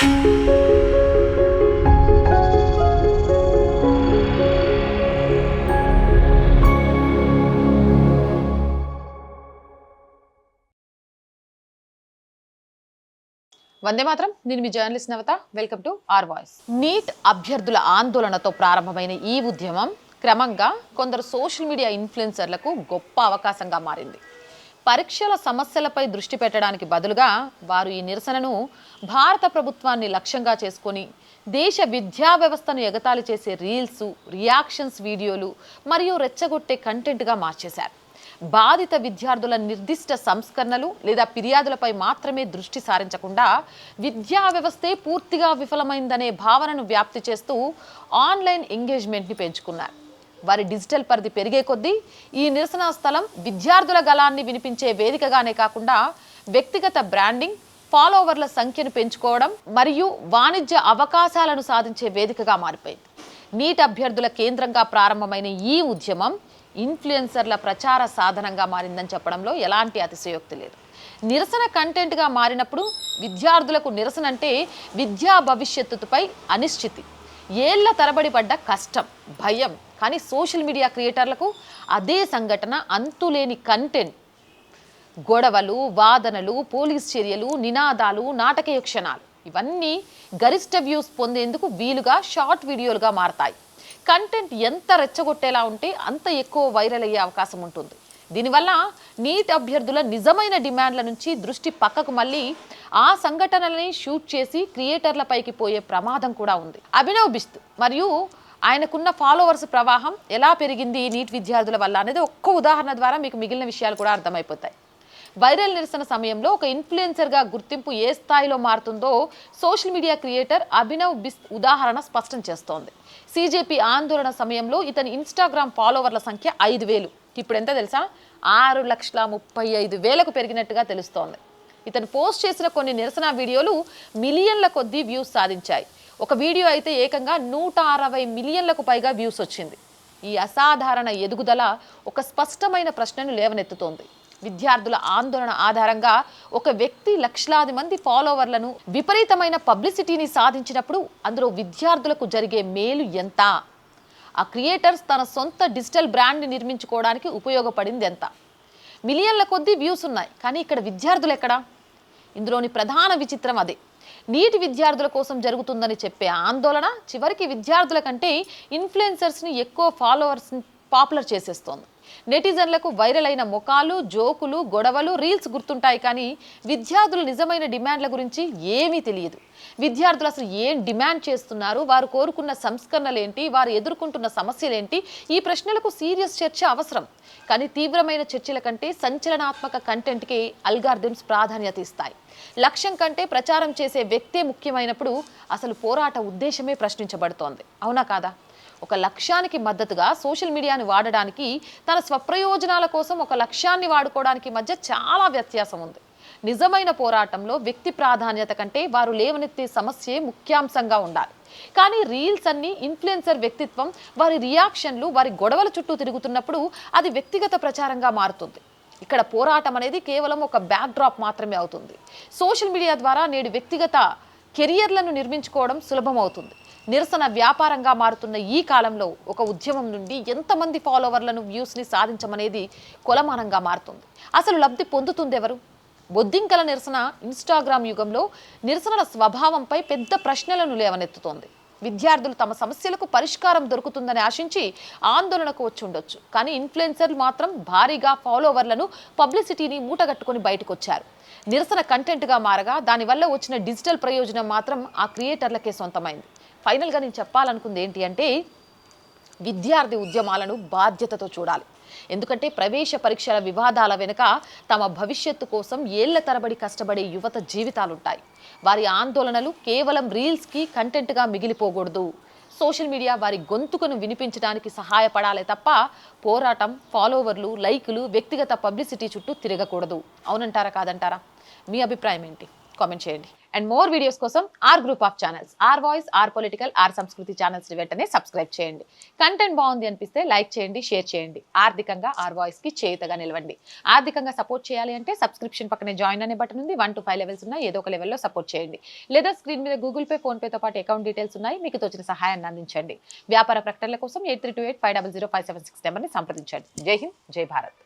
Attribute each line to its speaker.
Speaker 1: వందే మాత్రం. నేను మీ journalist Navata. Welcome to our voice. NEET అభ్యర్థుల ఆందోళనతో ప్రారంభమైన ఈ ఉద్యమం క్రమంగా కొందరు సోషల్ మీడియా ఇన్ఫ్లుయెన్సర్లకు గొప్ప అవకాశంగా మారింది. పరీక్షల సమస్యలపై దృష్టి పెట్టడానికి బదులుగా వారు ఈ నిరసనను భారత ప్రభుత్వాన్ని లక్ష్యంగా చేసుకొని దేశ విద్యా వ్యవస్థను ఎగతాళి చేసే రీల్స్, రియాక్షన్స్ వీడియోలు మరియు రెచ్చగొట్టే కంటెంట్గా మార్చేశారు. బాధిత విద్యార్థుల నిర్దిష్ట సంస్కరణలు లేదా ఫిర్యాదులపై మాత్రమే దృష్టి సారించకుండా విద్యా వ్యవస్థే పూర్తిగా విఫలమైందనే భావనను వ్యాప్తి చేస్తూ ఆన్లైన్ ఎంగేజ్మెంట్ని పెంచుకున్నారు. వారి డిజిటల్ పరిధి పెరిగే కొద్దీ ఈ నిరసన స్థలం విద్యార్థుల గళాన్ని వినిపించే వేదికగానే కాకుండా వ్యక్తిగత బ్రాండింగ్, ఫాలోవర్ల సంఖ్యను పెంచుకోవడం మరియు వాణిజ్య అవకాశాలను సాధించే వేదికగా మారిపోయింది. నీట్ అభ్యర్థుల కేంద్రంగా ప్రారంభమైన ఈ ఉద్యమం ఇన్ఫ్లుయెన్సర్ల ప్రచార సాధనంగా మారిందని చెప్పడంలో ఎలాంటి అతిశయోక్తి లేదు. నిరసన కంటెంట్గా మారినప్పుడు విద్యార్థులకు నిరసన అంటే విద్యా భవిష్యత్తుపై అనిశ్చితి, ఏళ్ల తరబడి పడ్డ కష్టం, భయం. కానీ సోషల్ మీడియా క్రియేటర్లకు అదే సంఘటన అంతులేని కంటెంట్, గొడవలు, వాదనలు, పోలీస్ చర్యలు, నినాదాలు, నాటకీయ క్షణాలు ఇవన్నీ గరిష్ట వ్యూస్ పొందేందుకు వీలుగా షార్ట్ వీడియోలుగా మారతాయి. కంటెంట్ ఎంత రెచ్చగొట్టేలా ఉంటే అంత ఎక్కువ వైరల్ అయ్యే అవకాశం ఉంటుంది. దీనివల్ల నీట్ అభ్యర్థుల నిజమైన డిమాండ్ల నుంచి దృష్టి పక్కకు మళ్ళీ ఆ సంఘటనలని షూట్ చేసి క్రియేటర్లపైకి పోయే ప్రమాదం కూడా ఉంది. అభినవ్ బిస్త్ మరియు ఆయనకున్న ఫాలోవర్స్ ప్రవాహం ఎలా పెరిగింది నీట్ విద్యార్థుల వల్ల అనేది ఒక్క ఉదాహరణ ద్వారా మీకు మిగిలిన విషయాలు కూడా అర్థమైపోతాయి. వైరల్ నిరసన సమయంలో ఒక ఇన్ఫ్లుయెన్సర్గా గుర్తింపు ఏ స్థాయిలో మారుతుందో social media creator Abhinav Bisht ఉదాహరణ స్పష్టం చేస్తోంది. సిజేపీ ఆందోళన సమయంలో ఇతని ఇన్స్టాగ్రామ్ ఫాలోవర్ల సంఖ్య 5,000 ఇప్పుడు ఎంత తెలుసా? 6,35,000కు పెరిగినట్టుగా తెలుస్తోంది. ఇతను పోస్ట్ చేసిన కొన్ని నిరసన వీడియోలు మిలియన్ల కొద్దీ వ్యూస్ సాధించాయి. ఒక వీడియో అయితే ఏకంగా 160 మిలియన్లకు పైగా వ్యూస్ వచ్చింది. ఈ అసాధారణ ఎదుగుదల ఒక స్పష్టమైన ప్రశ్నను లేవనెత్తుతోంది. విద్యార్థుల ఆందోళన ఆధారంగా ఒక వ్యక్తి లక్షలాది మంది ఫాలోవర్లను, విపరీతమైన పబ్లిసిటీని సాధించినప్పుడు అందులో విద్యార్థులకు జరిగే మేలు ఎంత? ఆ క్రియేటర్స్ తన సొంత డిజిటల్ బ్రాండ్ని నిర్మించుకోవడానికి ఉపయోగపడింది ఎంత? మిలియన్ల కొద్దీ వ్యూస్ ఉన్నాయి, కానీ ఇక్కడ విద్యార్థులు ఎక్కడా? ఇందులోని ప్రధాన విచిత్రం అదే. నీటి విద్యార్థుల కోసం జరుగుతుందని చెప్పే ఆందోళన చివరికి విద్యార్థుల కంటే ఇన్ఫ్లుయెన్సర్స్ని ఎక్కువ ఫాలోవర్స్ని పాపులర్ చేసేస్తోంది. నెటిజన్లకు వైరల్ అయిన ముఖాలు, జోకులు, గొడవలు, రీల్స్ గుర్తుంటాయి, కానీ విద్యార్థుల నిజమైన డిమాండ్ల గురించి ఏమీ తెలియదు. విద్యార్థులు అసలు ఏం డిమాండ్ చేస్తున్నారు, వారు కోరుకున్న సంస్కరణలేంటి, వారు ఎదుర్కొంటున్న సమస్యలేంటి, ఈ ప్రశ్నలకు సీరియస్ చర్చ అవసరం. కానీ తీవ్రమైన చర్చల కంటే సంచలనాత్మక కంటెంట్కి అల్గారిథమ్స్ ప్రాధాన్యత ఇస్తాయి. లక్ష్యం కంటే ప్రచారం చేసే వ్యక్తే ముఖ్యమైనప్పుడు అసలు పోరాట ఉద్దేశమే ప్రశ్నించబడుతోంది. అవునా కాదా? ఒక లక్ష్యానికి మద్దతుగా సోషల్ మీడియాని వాడడానికి, తన స్వప్రయోజనాల కోసం ఒక లక్ష్యాన్ని వాడుకోవడానికి మధ్య చాలా వ్యత్యాసం ఉంది. నిజమైన పోరాటంలో వ్యక్తి ప్రాధాన్యత కంటే వారు లేవనెత్తే సమస్యే ముఖ్యాంశంగా ఉండాలి. కానీ రీల్స్ అన్ని ఇన్ఫ్లుయెన్సర్ వ్యక్తిత్వం, వారి రియాక్షన్లు, వారి గొడవల చుట్టూ తిరుగుతున్నప్పుడు అది వ్యక్తిగత ప్రచారంగా మారుతుంది. ఇక్కడ పోరాటం అనేది కేవలం ఒక బ్యాక్ డ్రాప్ మాత్రమే అవుతుంది. సోషల్ మీడియా ద్వారా నేడు వ్యక్తిగత కెరియర్లను నిర్మించుకోవడం సులభం అవుతుంది. నిరసన వ్యాపారంగా మారుతున్న ఈ కాలంలో ఒక ఉద్యమం నుండి ఎంతమంది ఫాలోవర్లను, వ్యూస్ని సాధించమనేది కొలమానంగా మారుతుంది. అసలు లబ్ధి పొందుతుంది ఎవరు? బొద్దింకల నిరసన ఇన్స్టాగ్రామ్ యుగంలో నిరసనల స్వభావంపై పెద్ద ప్రశ్నలను లేవనెత్తుతోంది. విద్యార్థులు తమ సమస్యలకు పరిష్కారం దొరుకుతుందని ఆశించి ఆందోళనకు వచ్చి ఉండొచ్చు, కానీ ఇన్ఫ్లుయెన్సర్లు మాత్రం భారీగా ఫాలోవర్లను, పబ్లిసిటీని మూటగట్టుకొని బయటకు వచ్చారు. నిరసన కంటెంట్గా మారగా దానివల్ల వచ్చిన డిజిటల్ ప్రయోజనం మాత్రం ఆ క్రియేటర్లకే సొంతమైంది. ఫైనల్గా నేను చెప్పాలనుకుంది ఏంటి అంటే, విద్యార్థి ఉద్యమాలను బాధ్యతతో చూడాలి. ఎందుకంటే ప్రవేశ పరీక్షల వివాదాల వెనుక తమ భవిష్యత్తు కోసం ఏళ్ల తరబడి కష్టపడే యువత జీవితాలుంటాయి. వారి ఆందోళనలు కేవలం రీల్స్కి కంటెంట్గా మిగిలిపోకూడదు. సోషల్ మీడియా వారి గొంతుకును వినిపించడానికి సహాయపడాలి తప్ప పోరాటం, ఫాలోవర్లు, లైకులు, వ్యక్తిగత పబ్లిసిటీ చుట్టూ తిరగకూడదు. అవునంటారా కాదంటారా? మీ అభిప్రాయం ఏంటి? కామెంట్ చేయండి. అండ్ మోర్ వీడియోస్ కోసం our group of channels, our voice, our political, our Sanskriti ఛానల్స్ని వెంటనే సబ్స్క్రైబ్ చేయండి. కంటెంట్ బాగుంది అనిపిస్తే లైక్ చేయండి, షేర్ చేయండి. ఆర్థికంగా ఆర్ వాయిస్కి చేతగా నిలవండి. ఆర్థికంగా సపోర్ట్ చేయాలి అంటే సబ్స్క్రిప్షన్ పక్కనే జాయిన్ అనే బటన్ ఉంది. 1 to 5 లెవెల్స్ ఉన్నాయి. ఏదో ఒక లెవెల్లో సపోర్ట్ చేయండి. లేదా స్క్రీన్ మీద గూగుల్ పే, ఫోన్పేతో పాటు అకౌంట్ డీటెయిల్స్ ఉన్నాయి. మీకు తోచిన సహాయాన్ని అందించండి. వ్యాపార ప్రకటనల కోసం 8328500576 నెంబర్ని సంప్రదించండి. జై హింద్, జై భారత్.